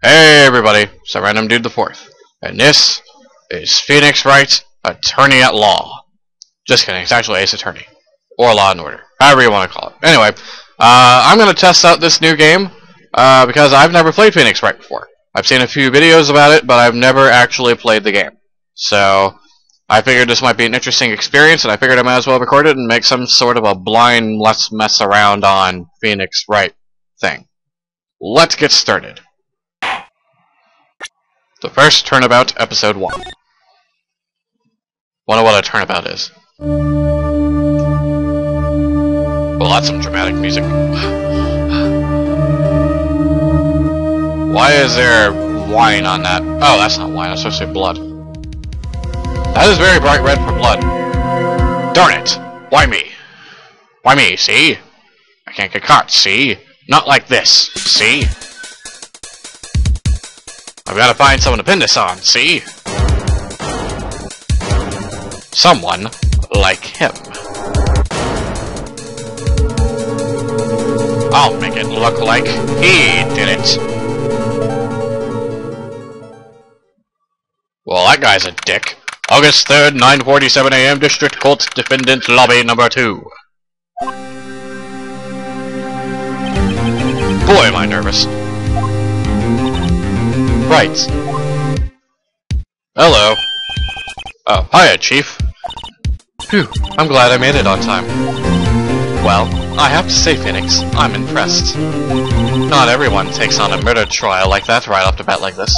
Hey everybody, it's Random Dude the Fourth, and this is Phoenix Wright, Attorney at Law. Just kidding, it's actually Ace Attorney, or Law and Order, however you want to call it. Anyway, I'm going to test out this new game, because I've never played Phoenix Wright before. I've seen a few videos about it, but I've never actually played the game. So, I figured this might be an interesting experience, and I figured I might as well record it and make some sort of a blind let's mess around on Phoenix Wright thing. Let's get started. The first Turnabout, Episode 1. Wonder what a turnabout is. Well, that's some dramatic music. Why is there wine on that? Oh, that's not wine, that's supposed to say blood. That is very bright red for blood. Darn it! Why me? Why me, see? I can't get caught, see? Not like this, see? I've got to find someone to pin this on, see? Someone like him. I'll make it look like he did it. Well, that guy's a dick. August 3rd, 9:47 a.m. District Court, Defendant Lobby Number 2. Boy, am I nervous. Right. Hello. Oh, hiya, Chief. Phew, I'm glad I made it on time. Well, I have to say, Phoenix, I'm impressed. Not everyone takes on a murder trial like that right off the bat like this.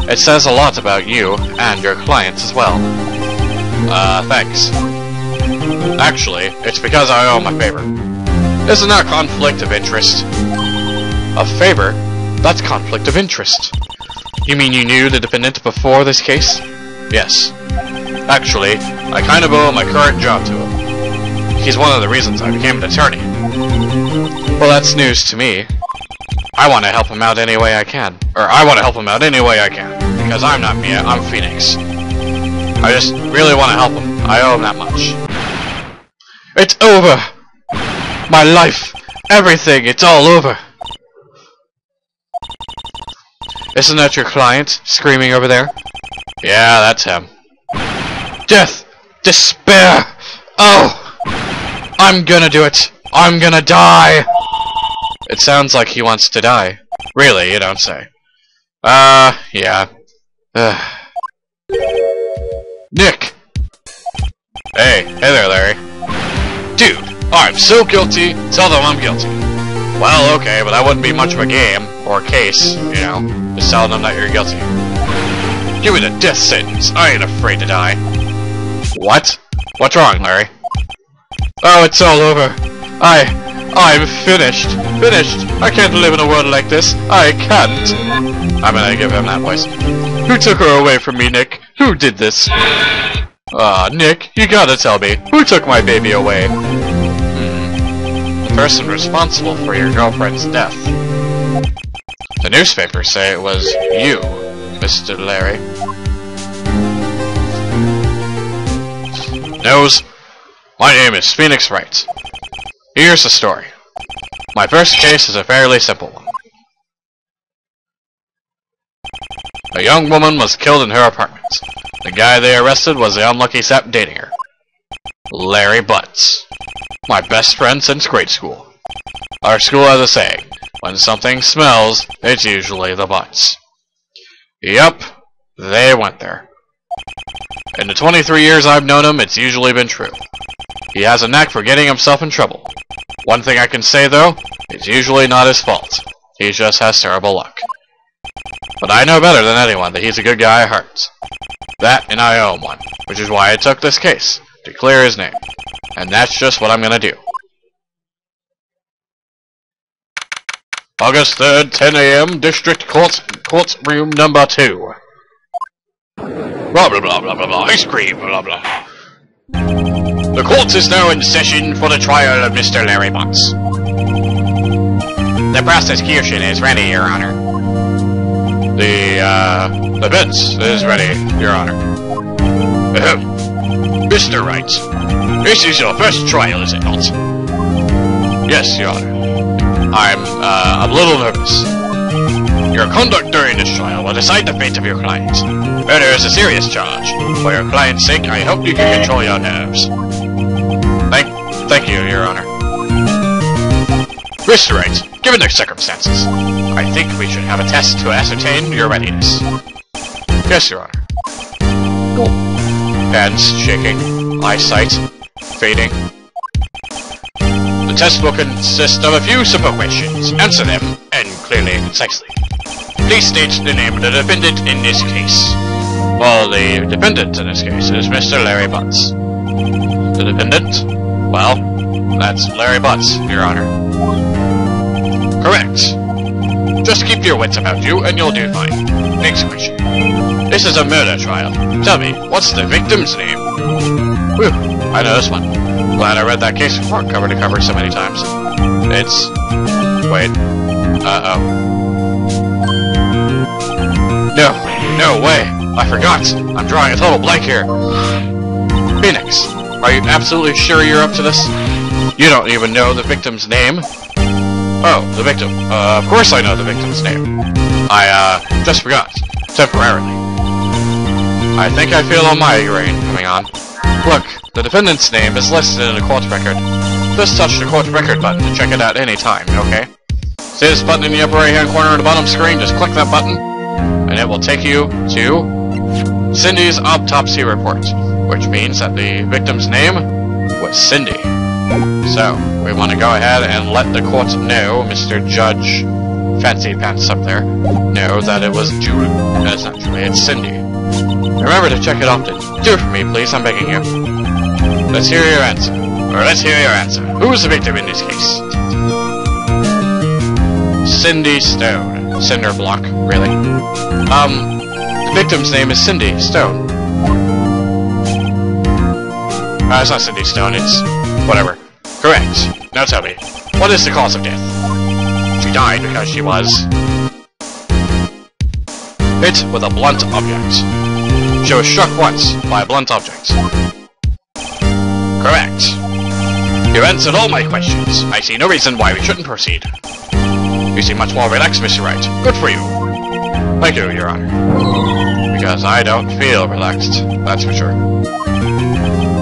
It says a lot about you, and your clients as well. Thanks. Actually, it's because I owe him a favor. Isn't that conflict of interest? A favor? That's conflict of interest. You mean you knew the defendant before this case? Yes. Actually, I kind of owe my current job to him. He's one of the reasons I became an attorney. Well, that's news to me. I want to help him out any way I can. Or, I want to help him out any way I can. Because I'm not Mia, I'm Phoenix. I just really want to help him. I owe him that much. It's over! My life! Everything! It's all over! Isn't that your client, screaming over there? Yeah, that's him. Death! Despair! Oh! I'm gonna do it! I'm gonna die! It sounds like he wants to die. Really, you don't say. Yeah. Nick! Hey there, Larry. Dude, I'm so guilty, tell them I'm guilty. Well, okay, but that wouldn't be much of a game, or case, you know, just telling them that you're guilty. Give me the death sentence, I ain't afraid to die. What? What's wrong, Larry? Oh, it's all over. I'm finished. Finished. I can't live in a world like this. I can't. I'm gonna give him that voice. Who took her away from me, Nick? Who did this? Nick, you gotta tell me. Who took my baby away? The person responsible for your girlfriend's death. The newspapers say it was you, Mr. Larry. Knows? My name is Phoenix Wright. Here's the story. My first case is a fairly simple one. A young woman was killed in her apartment. The guy they arrested was the unlucky sap dating her. Larry Butts. My best friend since grade school. Our school has a saying, when something smells, it's usually the butts. Yup, they went there. In the 23 years I've known him, it's usually been true. He has a knack for getting himself in trouble. One thing I can say though, it's usually not his fault. He just has terrible luck. But I know better than anyone that he's a good guy at heart. That and I owe him one, which is why I took this case, to clear his name. And that's just what I'm gonna do. August 3rd, 10 a.m., District Courtroom Number 2. Blah blah blah blah blah blah, ice cream, blah blah. The court is now in session for the trial of Mr. Larry Butts. The prosecution is ready, Your Honor. The defense is ready, Your Honor. Mr. Wright, this is your first trial, is it not? Yes, Your Honor. I'm a little nervous. Your conduct during this trial will decide the fate of your client. Murder is a serious charge. For your client's sake, I hope you can control your nerves. Thank you, Your Honor. Mr. Wright, given the circumstances, I think we should have a test to ascertain your readiness. Yes, Your Honor. Hands shaking, eyesight fading. The test will consist of a few simple questions. Answer them, and clearly and concisely. Please state the name of the defendant in this case. Well, the defendant in this case is Mr. Larry Butts. The defendant? Well, that's Larry Butts, Your Honor. Correct. Just keep your wits about you, and you'll do fine. Next question. This is a murder trial. Tell me, what's the victim's name? Whew, I know this one. Glad I read that case report cover to cover so many times. It's... wait. Uh-oh. No way! I forgot! I'm drawing a total blank here! Phoenix, are you absolutely sure you're up to this? You don't even know the victim's name? Oh, the victim. Of course I know the victim's name. I, just forgot. Temporarily. I think I feel a migraine coming on. Look, the defendant's name is listed in the court record. Just touch the court record button to check it out any time, okay? See this button in the upper right-hand corner of the bottom screen? Just click that button, and it will take you to Cindy's autopsy report, which means that the victim's name was Cindy. So, we want to go ahead and let the court know, Mr. Judge Fancy Pants up there, know that it was Julie. That's not Julie, it's Cindy. Remember to check it often. Do it for me, please, I'm begging you. Let's hear your answer. Or let's hear your answer. Who was the victim in this case? Cindy Stone. Cinder block, really. The victim's name is Cindy Stone. It's not Cindy Stone, it's... whatever. Correct. Now tell me, what is the cause of death? She died because she was... hit with a blunt object. She was struck once by a blunt object. Correct. You answered all my questions. I see no reason why we shouldn't proceed. You seem much more relaxed, Mr. Wright. Good for you. Thank you, Your Honor. Because I don't feel relaxed, that's for sure.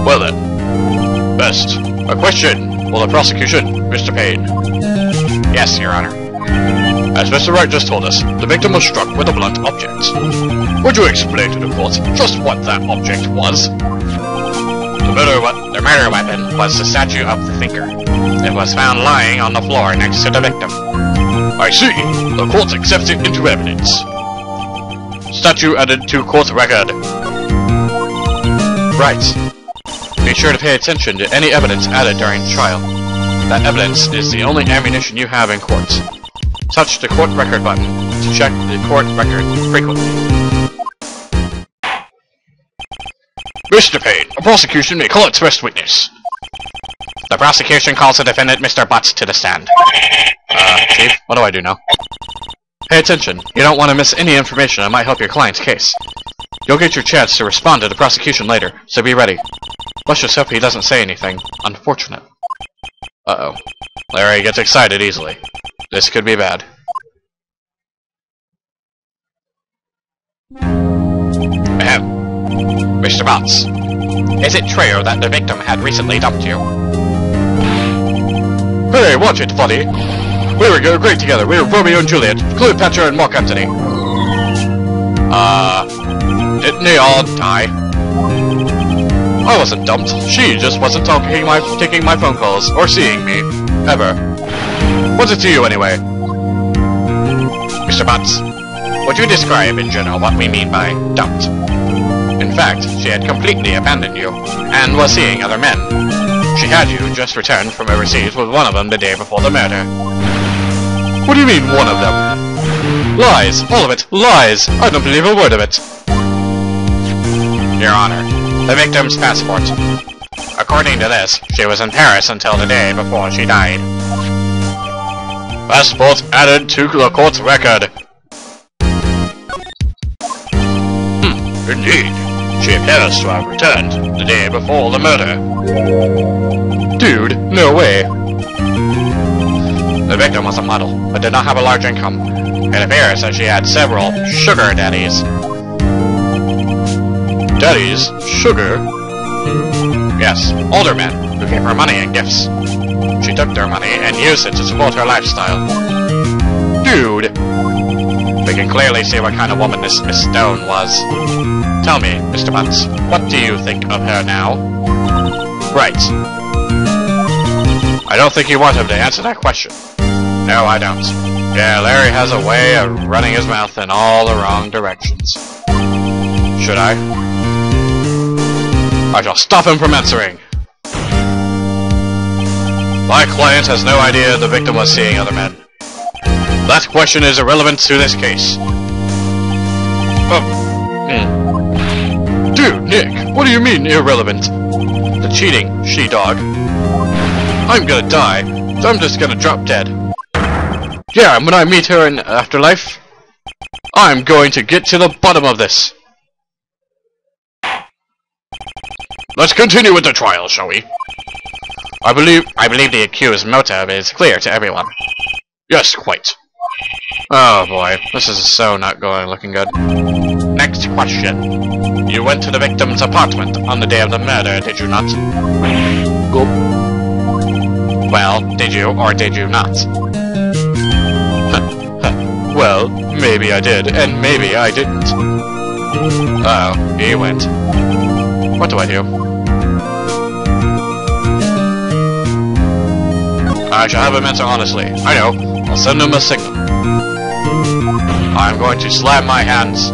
Well then. First, a question. Will the prosecution, Mr. Payne? Yes, Your Honor. As Mr. Wright just told us, the victim was struck with a blunt object. Would you explain to the court just what that object was? The murder weapon was the statue of the thinker. It was found lying on the floor next to the victim. I see. The court accepts it into evidence. Statue added to court record. Right. Be sure to pay attention to any evidence added during the trial. That evidence is the only ammunition you have in court. Touch the court record button to check the court record frequently. Mr. Payne, the prosecution may call its first witness. The prosecution calls the defendant, Mr. Butts, to the stand. Chief, what do I do now? Pay attention. You don't want to miss any information that might help your client's case. You'll get your chance to respond to the prosecution later, so be ready. Let's just hope he doesn't say anything unfortunate. Uh-oh. Larry gets excited easily. This could be bad. Ahem. Mr. Butts, is it true that the victim had recently dumped you? Hey, watch it, buddy. We were great together. We were Romeo and Juliet, Cleopatra and Mark Antony. Didn't they all die? I wasn't dumped. She just wasn't taking my phone calls or seeing me. Ever. What's it to you, anyway? Mr. Butts, would you describe in general what we mean by dumped? In fact, she had completely abandoned you, and was seeing other men. She had you just returned from overseas with one of them the day before the murder. What do you mean, one of them? Lies! All of it! Lies! I don't believe a word of it! Your Honor, the victim's passport. According to this, she was in Paris until the day before she died. Passport added to the court's record. Indeed. She appears to have returned the day before the murder. Dude, no way. The victim was a model, but did not have a large income. It appears that she had several sugar daddies. Daddies? Sugar? Yes, older men who gave her money and gifts. She took their money and used it to support her lifestyle. Dude! We can clearly see what kind of woman this Miss Stone was. Tell me, Mr. Butts, what do you think of her now? Right. I don't think you want him to answer that question. No, I don't. Yeah, Larry has a way of running his mouth in all the wrong directions. Should I? I shall stop him from answering. My client has no idea the victim was seeing other men. That question is irrelevant to this case. Dude, Nick, what do you mean irrelevant? The cheating, she-dog. I'm gonna die. I'm just gonna drop dead. Yeah, and when I meet her in afterlife, I'm going to get to the bottom of this. Let's continue with the trial, shall we? I believe the accused's motive is clear to everyone. Yes, quite. Oh boy, this is so not looking good. Next question. You went to the victim's apartment on the day of the murder, did you not? Go. Well, did you or did you not? Well, maybe I did, and maybe I didn't. Oh, he went. What do I do? I shall have him answer honestly. I know. I'll send him a signal. I'm going to slam my hands,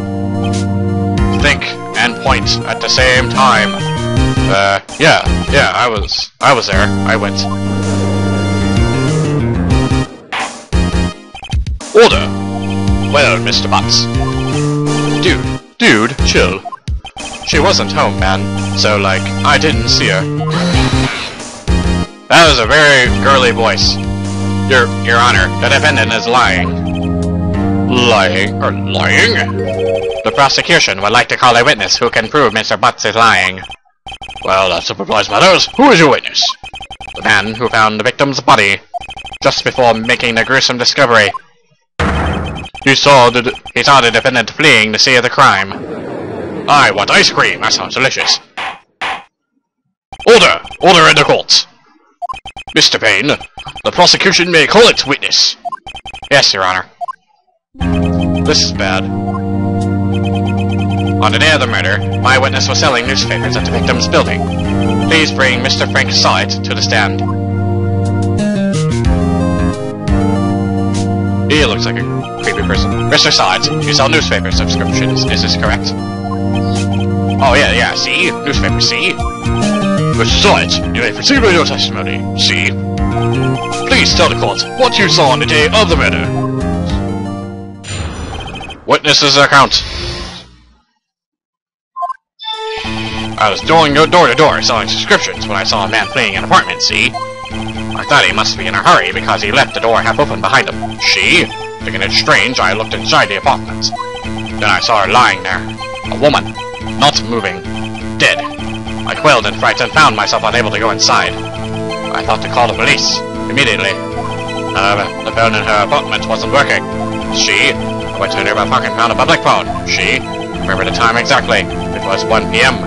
think, and point at the same time. Yeah, I was there. I went. Order! Well, Mr. Butts. Dude, chill. She wasn't home, man, so, like, I didn't see her. That was a very girly voice. Your Honor, the defendant is lying. Lying? The prosecution would like to call a witness who can prove Mr. Butts is lying. Well, that simplifies matters. Who is your witness? The man who found the victim's body just before making the gruesome discovery. He saw the defendant fleeing the scene of the crime. I want ice cream. That sounds delicious. Order! Order in the court! Mr. Payne, the prosecution may call its witness. Yes, Your Honor. This is bad. On the day of the murder, my witness was selling newspapers at the victim's building. Please bring Mr. Frank Sawhit to the stand. He looks like a creepy person. Mr. Sawhit, you sell newspaper subscriptions, is this correct? Oh yeah, see? Newspaper, see? Mr. Sawhit, you may proceed with your testimony, see? Please tell the court what you saw on the day of the murder. Witness's account. I was going door to door selling subscriptions when I saw a man fleeing an apartment, see? I thought he must be in a hurry because he left the door half open behind him. She? Thinking it strange, I looked inside the apartment. Then I saw her lying there. A woman. Not moving. Dead. I quailed in fright and found myself unable to go inside. I thought to call the police. Immediately. The phone in her apartment wasn't working. She? I went to a nearby park and found a public phone. She? Remember the time exactly. It was 1 p.m.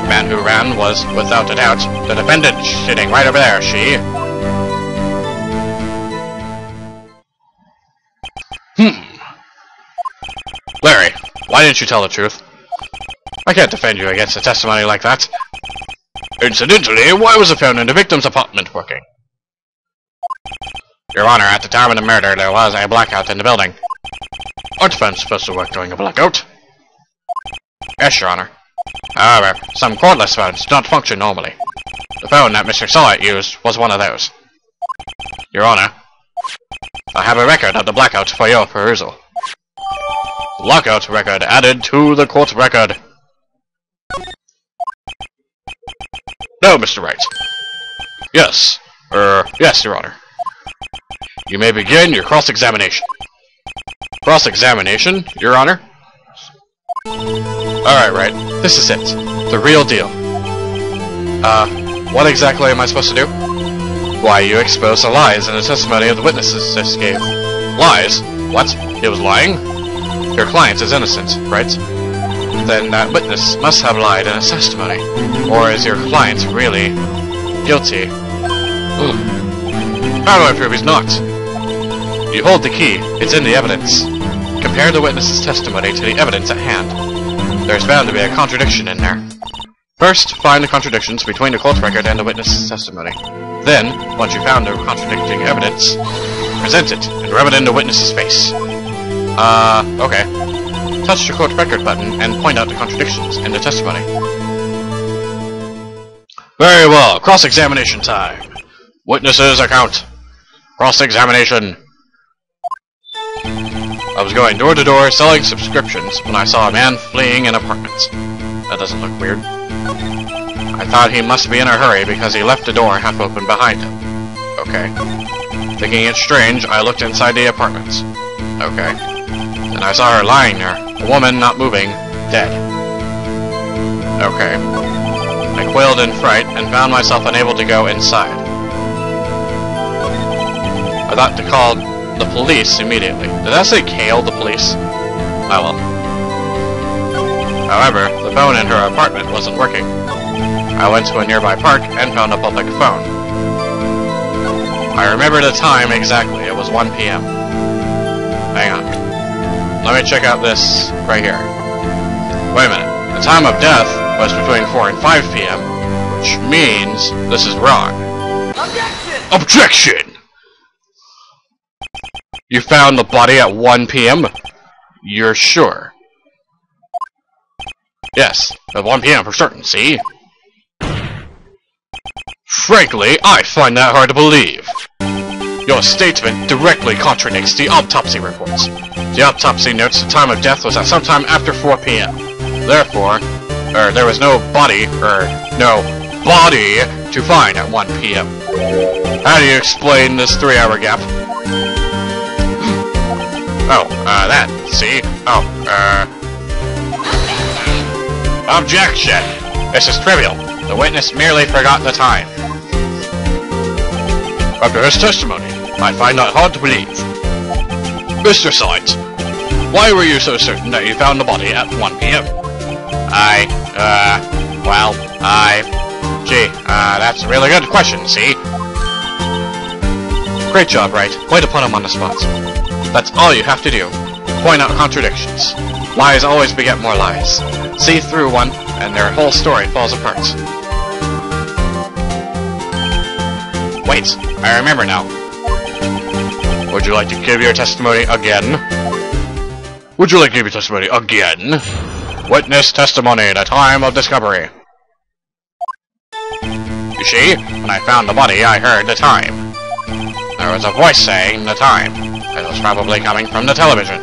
The man who ran was, without a doubt, the defendant sitting right over there. She? Larry, why didn't you tell the truth? I can't defend you against a testimony like that. Incidentally, why was the phone in the victim's apartment working? Your Honor, at the time of the murder, there was a blackout in the building. Aren't phones supposed to work during a blackout? Yes, Your Honor. However, some cordless phones do not function normally. The phone that Mr. Sawhit used was one of those. Your Honor, I have a record of the blackout for your perusal. Blackout record added to the court record. No, Mr. Wright. Yes. Yes, Your Honor. You may begin your cross-examination. Cross-examination, Your Honor? Alright, Wright. This is it. The real deal. What exactly am I supposed to do? Why, you exposed the lies in the testimony of the witnesses just gave. Lies? What? He was lying? Your client is innocent, right? Then that witness must have lied in his testimony. Or is your client really guilty? Ugh. How do I prove he's not? You hold the key. It's in the evidence. Compare the witness's testimony to the evidence at hand. There's bound to be a contradiction in there. First, find the contradictions between the court record and the witness's testimony. Then, once you found the contradicting evidence, present it and rub it in the witness's face. Okay. Touch the court record button and point out the contradictions in the testimony. Very well, cross-examination time. Witnesses account. Cross-examination. I was going door to door selling subscriptions when I saw a man fleeing an apartment. That doesn't look weird. I thought he must be in a hurry because he left the door half open behind him. Okay. Thinking it strange, I looked inside the apartment. Okay. Then I saw her lying there, a woman not moving, dead. Okay. I quailed in fright and found myself unable to go inside. I thought to call the police immediately. Did that say Kale the police? Oh well. However, the phone in her apartment wasn't working. I went to a nearby park and found a public phone. I remember the time exactly. It was 1 p.m. Hang on. Let me check out this right here. Wait a minute. The time of death was between 4 and 5 p.m., which means this is wrong. Objection! Objection! You found the body at 1 p.m.? You're sure? Yes, at 1 p.m. for certain, see? Frankly, I find that hard to believe. Your statement directly contradicts the autopsy reports. The autopsy notes the time of death was at sometime after 4 p.m. Therefore, there was no body to find at 1 p.m. How do you explain this 3-hour gap? Oh, that, see? Oh, Objection! This is trivial. The witness merely forgot the time. After his testimony, I find that hard to believe. Mr. Sawhit, why were you so certain that you found the body at 1 p.m.? That's a really good question, see? Great job, Wright. Way to put him on the spot. That's all you have to do. Point out contradictions. Lies always beget more lies. See through one, and their whole story falls apart. Wait, I remember now. Would you like to give your testimony again? Would you like to give your testimony again? Witness testimony, the time of discovery. You see, when I found the body, I heard the time. There was a voice saying the time. It was probably coming from the television.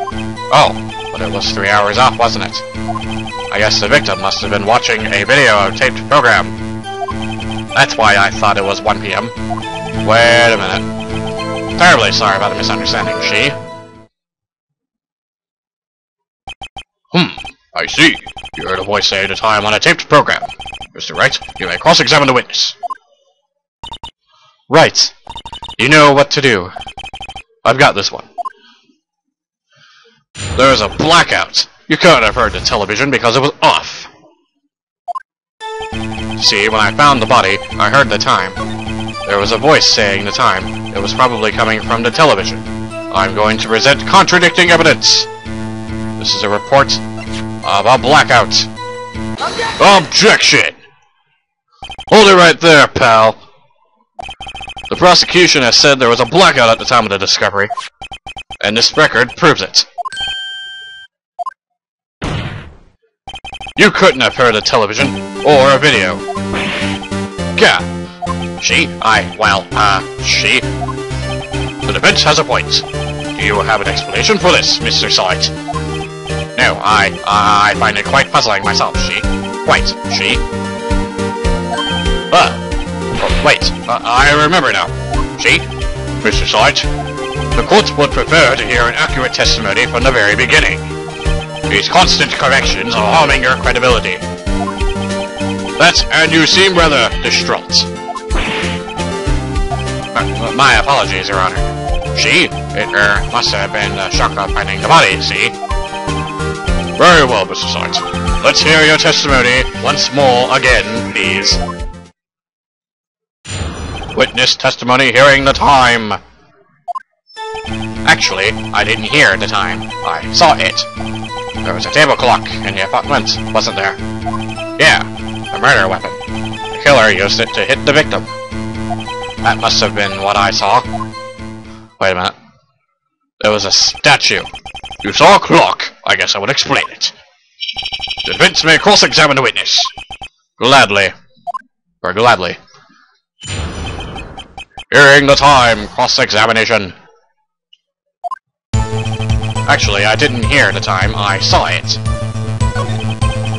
Oh, but it was 3 hours off, wasn't it? I guess the victim must have been watching a video of taped program. That's why I thought it was 1 p.m. Wait a minute. Terribly sorry about the misunderstanding, she. I see. You heard a voice say the time on a taped program. Mr. Wright, you may cross-examine the witness. Right. You know what to do. I've got this one. There was a blackout. You couldn't have heard the television because it was off. See, when I found the body, I heard the time. There was a voice saying the time. It was probably coming from the television. I'm going to present contradicting evidence. This is a report of a blackout. Objection! Hold it right there, pal. The prosecution has said there was a blackout at the time of the discovery, and this record proves it. You couldn't have heard a television or a video. Gah! She? She? The defense has a point. Do you have an explanation for this, Mr. Sawhit? No, I find it quite puzzling myself, she. Quite, she. I remember now. She? Mr. Sawhit, the court would prefer to hear an accurate testimony from the very beginning. These constant corrections are harming your credibility. And you seem rather distraught. My apologies, Your Honor. It must have been a shock of finding the body, see? Very well, Mr. Sawhit. Let's hear your testimony once more again, please. Witness testimony hearing the time. Actually, I didn't hear the time. I saw it. There was a table clock in the apartment, wasn't there? Yeah, a murder weapon. The killer used it to hit the victim. That must have been what I saw. Wait a minute. There was a statue. You saw a clock. I guess I would explain it. The defense may cross-examine the witness. Gladly. Or gladly. Hearing the time, cross-examination. Actually, I didn't hear the time, I saw it.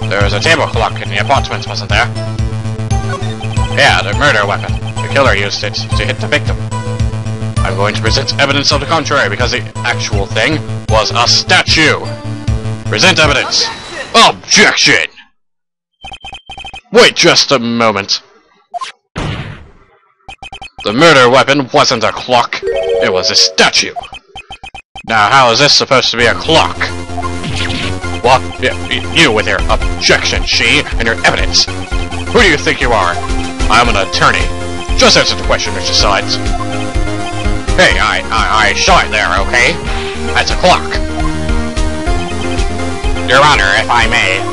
There was a table clock in the apartment, wasn't there? Yeah, the murder weapon. The killer used it to hit the victim. I'm going to present evidence of the contrary because the actual thing was a statue. Present evidence. Objection! Wait just a moment. The murder weapon wasn't a clock. It was a statue. Now, how is this supposed to be a clock? What? You with your objection, and your evidence. Who do you think you are? I'm an attorney. Just answer the question, Mr. Sides. Hey, I saw it there, okay? That's a clock. Your Honor, if I may.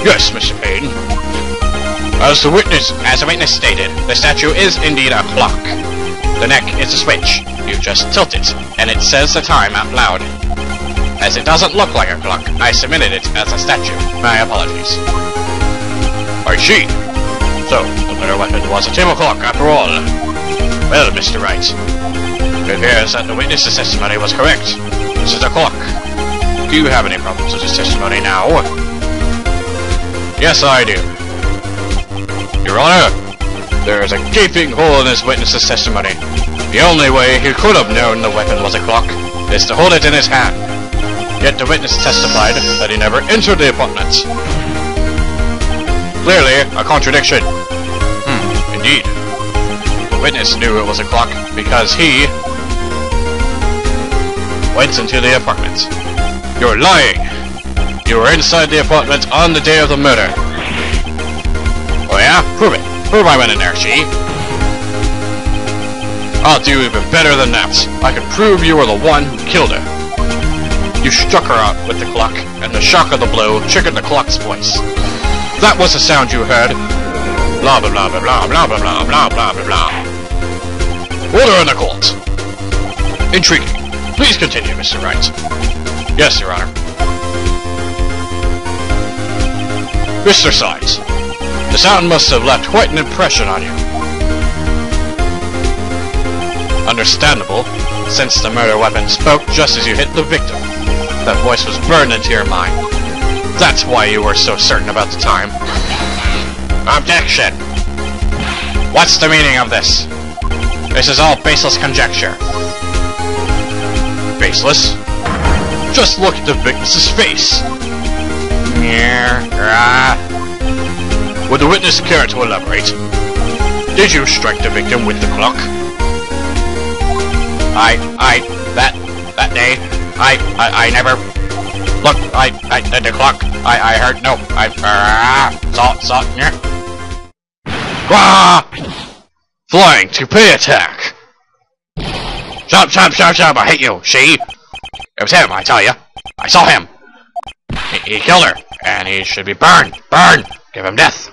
Yes, Mr. Payne. As the witness stated, the statue is indeed a clock. The neck is a switch. You just tilt it, and it says the time out loud. As it doesn't look like a clock, I submitted it as a statue. My apologies. I see. So, the murder weapon was a table clock after all. Well, Mr. Wright, it appears that the witness's testimony was correct. This is a clock. Do you have any problems with his testimony now? Yes, I do. Your Honor, there is a gaping hole in this witness's testimony. The only way he could have known the weapon was a clock is to hold it in his hand. Yet the witness testified that he never entered the apartment. Clearly, a contradiction. Indeed. The witness knew it was a clock because he went into the apartment. You're lying! You were inside the apartment on the day of the murder. Oh yeah? Prove it. Prove I went in there, I'll do even better than that. I can prove you were the one who killed her. You struck her out with the clock, and the shock of the blow triggered the clock's voice. That was the sound you heard. Blah blah blah blah blah blah blah blah blah blah blah. Order in the court. Intriguing. Please continue, Mr. Wright. Yes, Your Honor. Mr. Sides, the sound must have left quite an impression on you. Understandable, since the murder weapon spoke just as you hit the victim. That voice was burned into your mind. That's why you were so certain about the time. Objection! What's the meaning of this? This is all baseless conjecture. Baseless? Just look at the witness's face. Would the witness care to elaborate? Did you strike the victim with the clock? That day, I never... Look, the clock, I heard, no, saw, yeah. Flying to pay attack! Stop, I hate you, It was him, I tell you. I saw him. He killed her, and he should be burned. Give him death.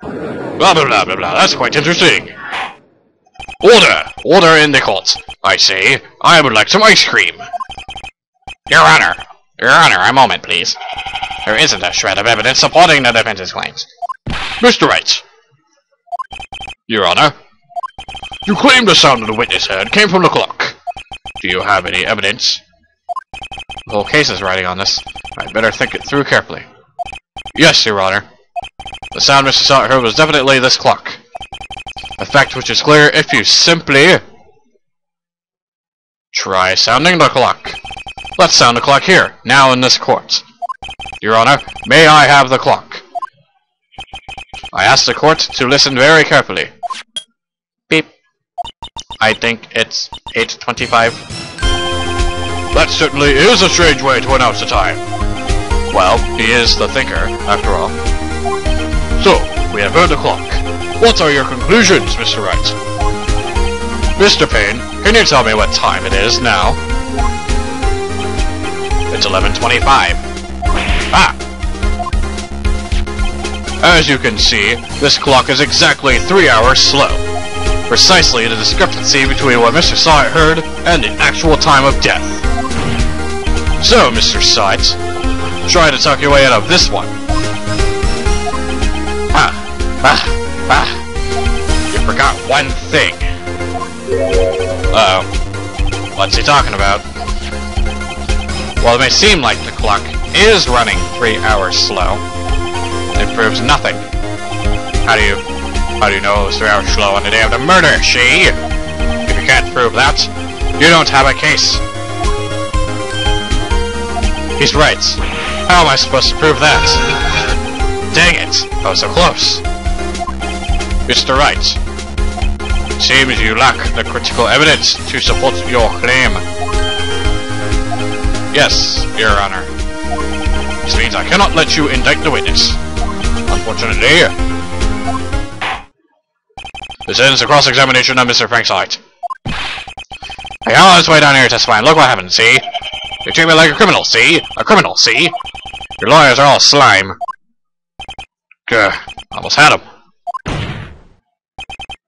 Blah, blah, blah, blah, blah. That's quite interesting. Order in the court. I say, I would like some ice cream. Your Honor, a moment, please. There isn't a shred of evidence supporting the defense's claims. Mr. Wright. Your Honor, you claim the sound of the witness heard came from the clock. Do you have any evidence? The whole case is riding on this. I'd better think it through carefully. Yes, Your Honor. The sound Mr. Sawhit heard was definitely this clock. A fact which is clear if you simply... try sounding the clock. Let's sound the clock here, now in this court. Your Honor, may I have the clock? I ask the court to listen very carefully. Beep. I think it's 8:25. That certainly is a strange way to announce the time. Well, he is the thinker, after all. So, we have heard the clock. What are your conclusions, Mr. Wright? Mr. Payne, can you tell me what time it is now? It's 11:25. Ah! As you can see, this clock is exactly 3 hours slow. Precisely the discrepancy between what Mr. Sawhit heard and the actual time of death. So, Mr. Sawhit, try to talk your way out of this one. You forgot one thing. Uh-oh. What's he talking about? While it may seem like the clock is running 3 hours slow, it proves nothing. How do you know it was 3 hours slow on the day of the murder, she? If you can't prove that, you don't have a case. He's right. How am I supposed to prove that? Dang it! I was so close. Mr. Wright, it seems you lack the critical evidence to support your claim. Yes, Your Honor. This means I cannot let you indict the witness. Unfortunately. This ends the cross-examination of Mr. Frank Sawhit. I got all this way down here testifying. Look what happened, see? You treat me like a criminal, see? A criminal, see? Your lawyers are all slime. Gah, almost had him.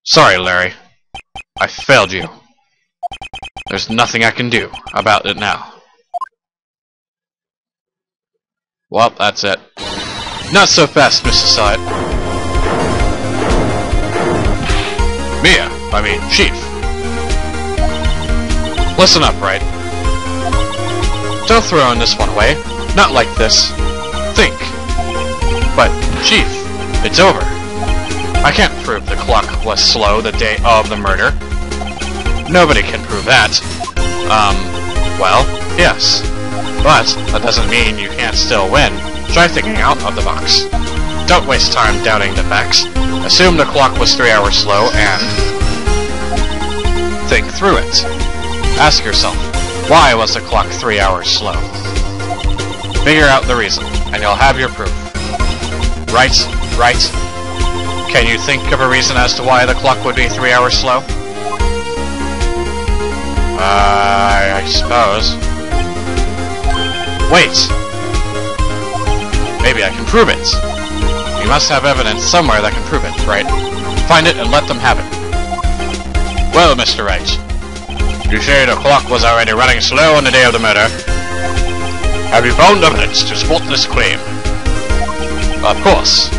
Sorry, Larry. I failed you. There's nothing I can do about it now. Well, that's it. Not so fast, Mr. Sawhit. Chief. Listen up, Wright. Don't throw this one away. Not like this. Think. But, Chief, it's over. I can't prove the clock was slow the day of the murder. Nobody can prove that. Well, yes. But, that doesn't mean you can't still win. Try thinking out of the box. Don't waste time doubting the facts. Assume the clock was 3 hours slow and think through it. Ask yourself, why was the clock 3 hours slow? Figure out the reason, and you'll have your proof. Right? Can you think of a reason as to why the clock would be 3 hours slow? I suppose. Wait! Maybe I can prove it. You must have evidence somewhere that can prove it, right? Find it and let them have it. Well, Mr. Wright, you say the clock was already running slow on the day of the murder. Have you found evidence to support this claim? Of course.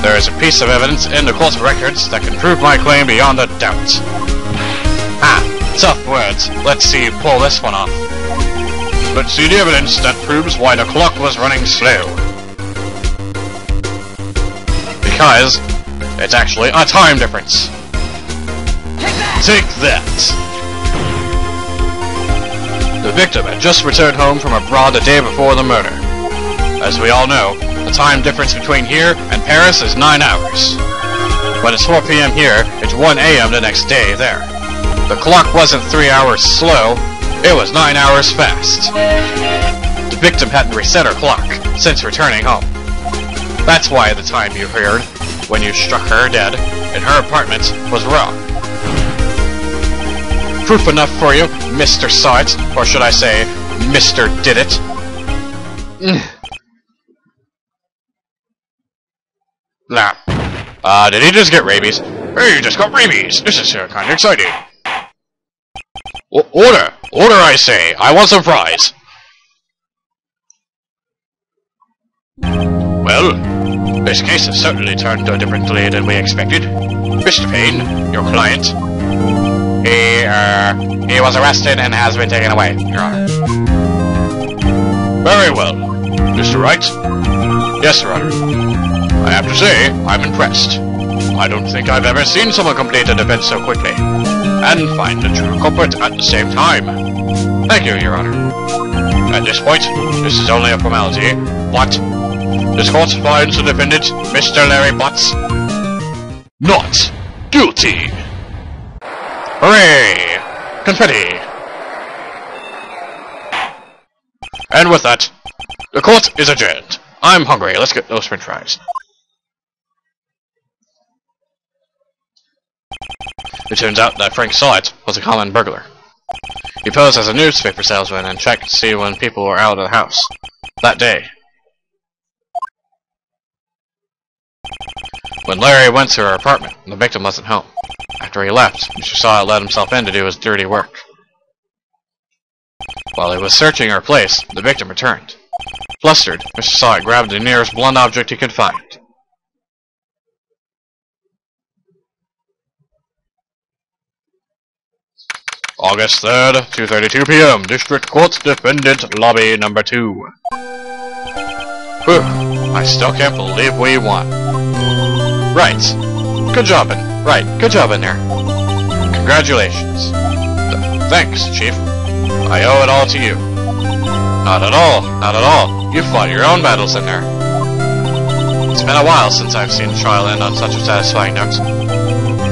There is a piece of evidence in the court records that can prove my claim beyond a doubt. Tough words. Let's see you pull this one off. Let's see the evidence that proves why the clock was running slow. Because it's actually a time difference. Take that! The victim had just returned home from abroad the day before the murder. As we all know, the time difference between here and Paris is 9 hours. When it's 4 PM here, it's 1 AM the next day there. The clock wasn't 3 hours slow, it was 9 hours fast. The victim hadn't reset her clock since returning home. That's why the time you heard when you struck her dead in her apartment was wrong. Proof enough for you, Mr. Sawhit, or should I say, Mr. Did It? Nah. Did he just get rabies? Hey, he just got rabies! This is kind of exciting. Order! Order, I say! I want some fries! Well, this case has certainly turned out differently than we expected. Mr. Payne, your client, he was arrested and has been taken away, Your Honor. Very well. Mr. Wright? Yes, Your Honor. I have to say, I'm impressed. I don't think I've ever seen someone complete a defense so quickly, and find the true culprit at the same time. Thank you, Your Honor. At this point, this is only a formality, but this court finds the defendant, Mr. Larry Butts, not guilty. Hooray! Confetti! And with that, the court is adjourned. I'm hungry. Let's get those french fries. It turns out that Frank Sawhit was a common burglar. He posed as a newspaper salesman and checked to see when people were out of the house that day. When Larry went to her apartment, the victim wasn't home. After he left, Mr. Sawhit let himself in to do his dirty work. While he was searching her place, the victim returned. Flustered, Mr. Sawhit grabbed the nearest blunt object he could find. August 3rd, 2:32 p.m. District Court, Defendant Lobby Number 2. Whew, I still can't believe we won. Right. Good job good job in there. Congratulations. Thanks, Chief. I owe it all to you. Not at all, not at all. You fought your own battles in there. It's been a while since I've seen the trial end on such a satisfying note.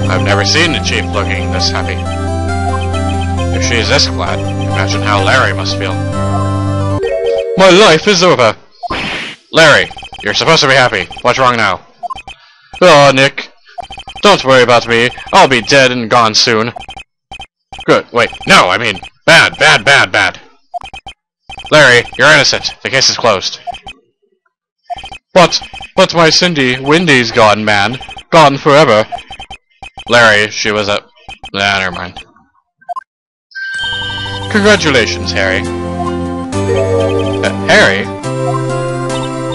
I've never seen the Chief looking this happy. If she is this glad, imagine how Larry must feel. My life is over! Larry, you're supposed to be happy. What's wrong now? Oh, Nick. Don't worry about me. I'll be dead and gone soon. Good. Wait. No, I mean, bad. Larry, you're innocent. The case is closed. But my Wendy's gone, man. Gone forever. Larry, she was a... Nah, never mind. Congratulations, Harry. Harry?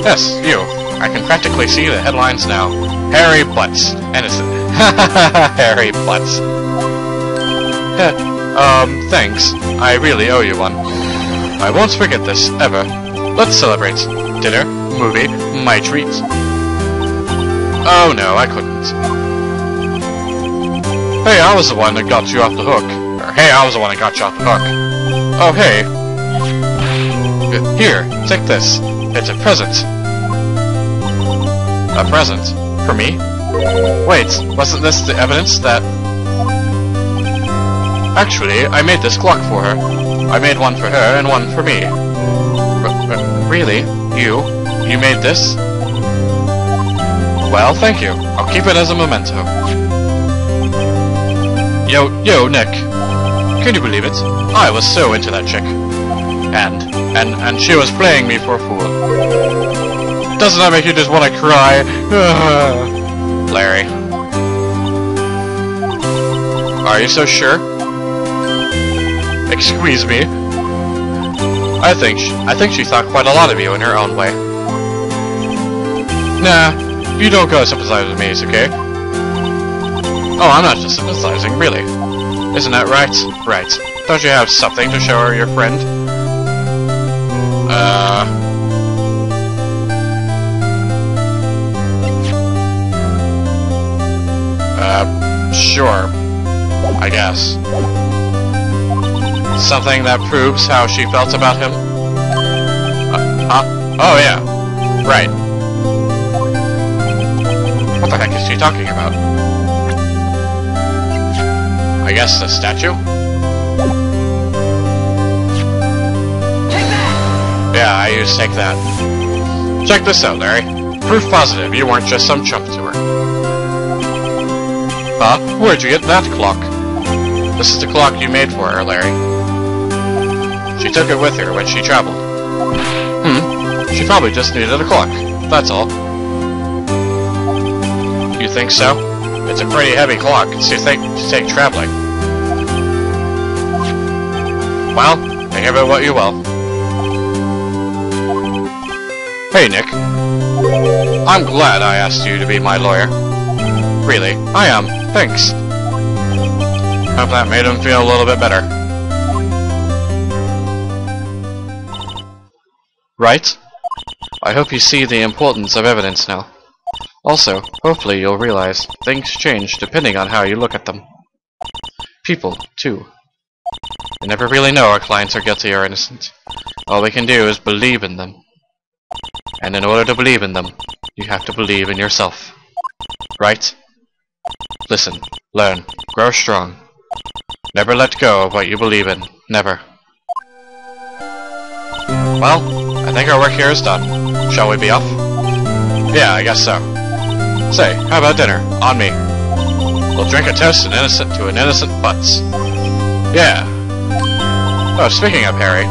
Yes, you. I can practically see the headlines now. Harry Butts. Innocent. Harry Butts. Thanks. I really owe you one. I won't forget this, ever. Let's celebrate. Dinner, movie, my treat. Oh no, I couldn't. Hey, I was the one that got you off the hook. Hey, I was the one that got you off the hook. Oh, hey. Here, take this. It's a present. A present? For me? Wait, wasn't this the evidence that... Actually, I made this clock for her. I made one for her and one for me. Really? You made this? Well, thank you. I'll keep it as a memento. Yo, Nick. Can you believe it? I was so into that chick. And she was playing me for a fool. Doesn't that make you just want to cry? Larry. Are you so sure? Excuse me. I think she thought quite a lot of you in her own way. Nah, you don't go sympathize with me, okay? Oh, I'm not just sympathizing, really. Isn't that right? Right. Don't you have something to show her your friend? Sure. I guess. Something that proves how she felt about him? Oh, yeah. Right. What the heck is she talking about? I guess the statue? Take that! Yeah, I used take that. Check this out, Larry. Proof positive you weren't just some chump to her. Huh? Where'd you get that clock? This is the clock you made for her, Larry. She took it with her when she traveled. She probably just needed a clock. That's all. You think so? It's a pretty heavy clock to take traveling. Well, think of it what you will. Hey, Nick. I'm glad I asked you to be my lawyer. Really, I am. Thanks. Hope that made him feel a little bit better. Right? I hope you see the importance of evidence now. Also, hopefully you'll realize things change depending on how you look at them. People, too. We never really know our clients are guilty or innocent. All we can do is believe in them. And in order to believe in them, you have to believe in yourself. Right? Listen, learn, grow strong. Never let go of what you believe in. Never. Well, I think our work here is done. Shall we be off? Yeah, I guess so. Say, how about dinner? On me. We'll drink a toast to an innocent butts. Yeah. Oh, speaking of Harry,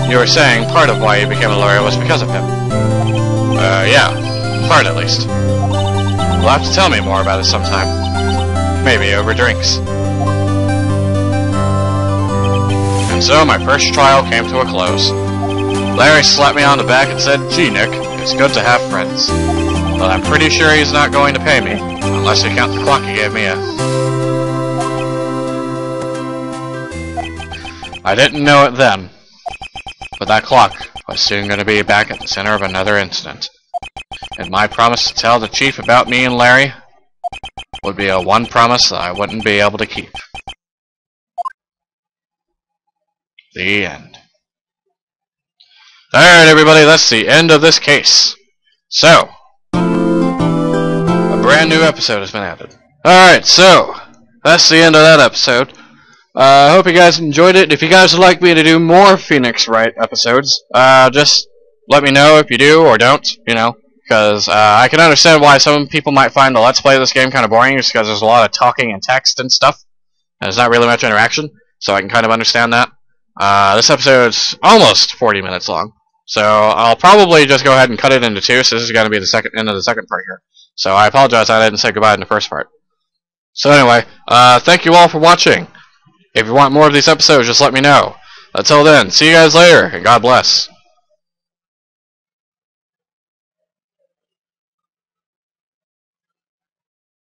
you were saying part of why you became a lawyer was because of him. Yeah. Part, at least. You'll have to tell me more about it sometime. Maybe over drinks. And so my first trial came to a close. Larry slapped me on the back and said, "Gee, Nick, it's good to have friends. But I'm pretty sure he's not going to pay me, unless you count the clock he gave me I didn't know it then, but that clock was soon going to be back at the center of another incident. And my promise to tell the chief about me and Larry would be a one promise that I wouldn't be able to keep. The end. Alright everybody, that's the end of this case. So, a brand new episode has been added. Alright, so, that's the end of that episode. I hope you guys enjoyed it. If you guys would like me to do more Phoenix Wright episodes, just let me know if you do or don't, you know. Because I can understand why some people might find the Let's Play of this game kind of boring, just because there's a lot of talking and text and stuff. And there's not really much interaction, so I can kind of understand that. This episode's almost 40 minutes long, so I'll probably just go ahead and cut it into two, so this is going to be the end of the second part here. So I apologize I didn't say goodbye in the first part. So anyway, thank you all for watching. If you want more of these episodes, just let me know. Until then, see you guys later, and God bless.